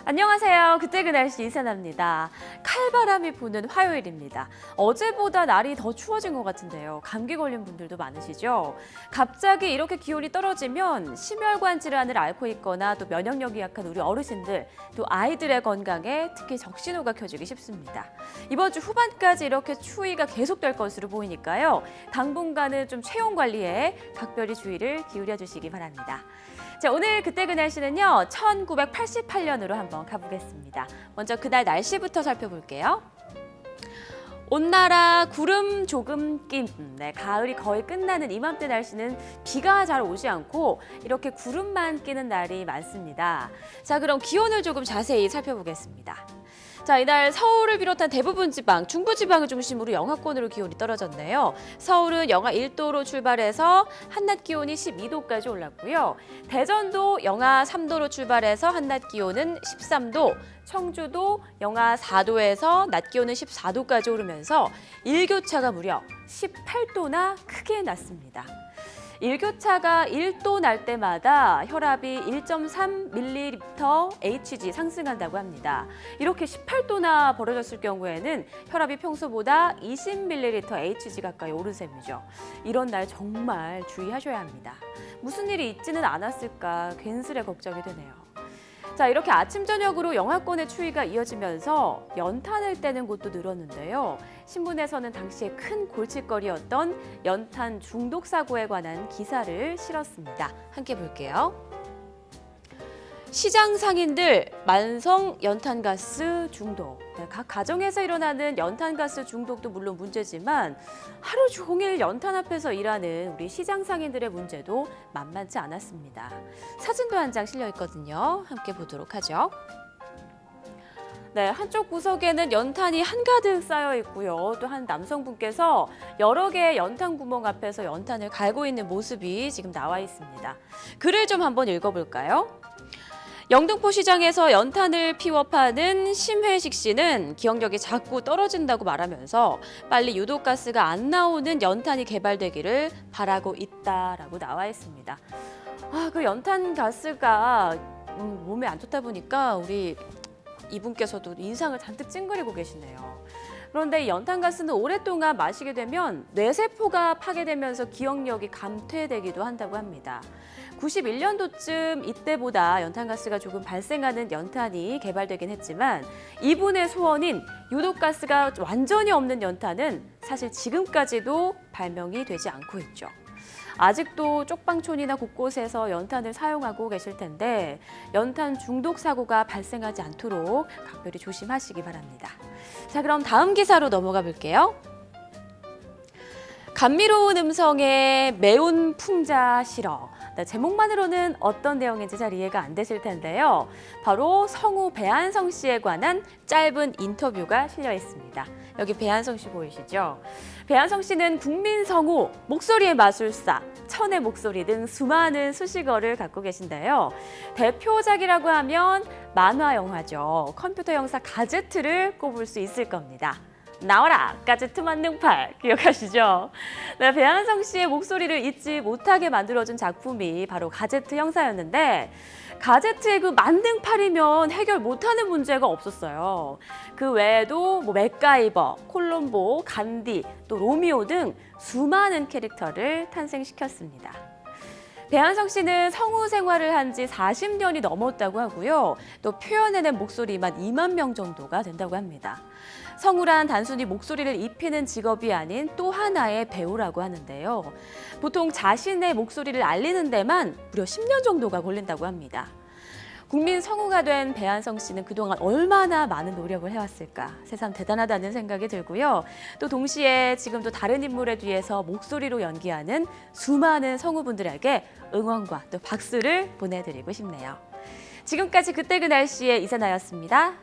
안녕하세요. 그때 그 날씨 이세나입니다. 칼바람이 부는 화요일입니다. 어제보다 날이 더 추워진 것 같은데요. 감기 걸린 분들도 많으시죠? 갑자기 이렇게 기온이 떨어지면 심혈관 질환을 앓고 있거나 또 면역력이 약한 우리 어르신들, 또 아이들의 건강에 특히 적신호가 켜지기 쉽습니다. 이번 주 후반까지 이렇게 추위가 계속될 것으로 보이니까요. 당분간은 좀 체온 관리에 각별히 주의를 기울여 주시기 바랍니다. 자, 오늘 그때 그 날씨는요, 1988년으로 한번 가보겠습니다. 먼저 그날 날씨부터 살펴볼게요. 온나라 구름 조금 낀, 가을이 거의 끝나는 이맘때 날씨는 비가 잘 오지 않고 이렇게 구름만 끼는 날이 많습니다. 자, 그럼 기온을 조금 자세히 살펴보겠습니다. 자, 이날 서울을 비롯한 대부분 지방, 중부지방을 중심으로 영하권으로 기온이 떨어졌네요. 서울은 영하 1도로 출발해서 한낮 기온이 12도까지 올랐고요. 대전도 영하 3도로 출발해서 한낮 기온은 13도, 청주도 영하 4도에서 낮 기온은 14도까지 오르면서 일교차가 무려 18도나 크게 났습니다. 일교차가 1도 날 때마다 혈압이 1.3ml Hg 상승한다고 합니다. 이렇게 18도나 벌어졌을 경우에는 혈압이 평소보다 20ml Hg 가까이 오른 셈이죠. 이런 날 정말 주의하셔야 합니다. 무슨 일이 있지는 않았을까 괜스레 걱정이 되네요. 자, 이렇게 아침 저녁으로 영하권의 추위가 이어지면서 연탄을 떼는 곳도 늘었는데요. 신문에서는 당시에 큰 골칫거리였던 연탄 중독 사고에 관한 기사를 실었습니다. 함께 볼게요. 시장 상인들 만성 연탄가스 중독. 각 가정에서 일어나는 연탄가스 중독도 물론 문제지만 하루 종일 연탄 앞에서 일하는 우리 시장 상인들의 문제도 만만치 않았습니다. 사진도 한 장 실려 있거든요. 함께 보도록 하죠. 네, 한쪽 구석에는 연탄이 한가득 쌓여 있고요. 또 한 남성분께서 여러 개의 연탄 구멍 앞에서 연탄을 갈고 있는 모습이 지금 나와 있습니다. 글을 좀 한번 읽어볼까요? 영등포 시장에서 연탄을 피워 파는 심회식 씨는 기억력이 자꾸 떨어진다고 말하면서 빨리 유독가스가 안 나오는 연탄이 개발되기를 바라고 있다라고 나와 있습니다. 그 연탄 가스가 몸에 안 좋다 보니까 우리 이분께서도 인상을 잔뜩 찡그리고 계시네요. 그런데 연탄가스는 오랫동안 마시게 되면 뇌세포가 파괴되면서 기억력이 감퇴되기도 한다고 합니다. 91년도쯤 이때보다 연탄가스가 조금 발생하는 연탄이 개발되긴 했지만 이분의 소원인 유독가스가 완전히 없는 연탄은 사실 지금까지도 발명이 되지 않고 있죠. 아직도 쪽방촌이나 곳곳에서 연탄을 사용하고 계실 텐데 연탄 중독 사고가 발생하지 않도록 각별히 조심하시기 바랍니다. 자, 그럼 다음 기사로 넘어가 볼게요. 감미로운 음성의 매운 풍자 실어. 제목만으로는 어떤 내용인지 잘 이해가 안 되실 텐데요. 바로 성우 배한성 씨에 관한 짧은 인터뷰가 실려 있습니다. 여기 배한성 씨 보이시죠? 배한성 씨는 국민 성우, 목소리의 마술사, 천의 목소리 등 수많은 수식어를 갖고 계신데요. 대표작이라고 하면 만화 영화죠. 컴퓨터 영사 가제트를 꼽을 수 있을 겁니다. 나와라! 가제트 만능팔 기억하시죠? 네, 배한성 씨의 목소리를 잊지 못하게 만들어준 작품이 바로 가제트 형사였는데 가제트의 그 만능팔이면 해결 못하는 문제가 없었어요. 그 외에도 맥가이버, 콜럼보, 간디, 또 로미오 등 수많은 캐릭터를 탄생시켰습니다. 배한성 씨는 성우 생활을 한 지 40년이 넘었다고 하고요. 또 표현해낸 목소리만 2만 명 정도가 된다고 합니다. 성우란 단순히 목소리를 입히는 직업이 아닌 또 하나의 배우라고 하는데요. 보통 자신의 목소리를 알리는 데만 무려 10년 정도가 걸린다고 합니다. 국민 성우가 된 배한성 씨는 그동안 얼마나 많은 노력을 해왔을까 새삼 대단하다는 생각이 들고요. 또 동시에 지금도 다른 인물의 뒤에서 목소리로 연기하는 수많은 성우분들에게 응원과 또 박수를 보내드리고 싶네요. 지금까지 그때 그 날씨의 이세나였습니다.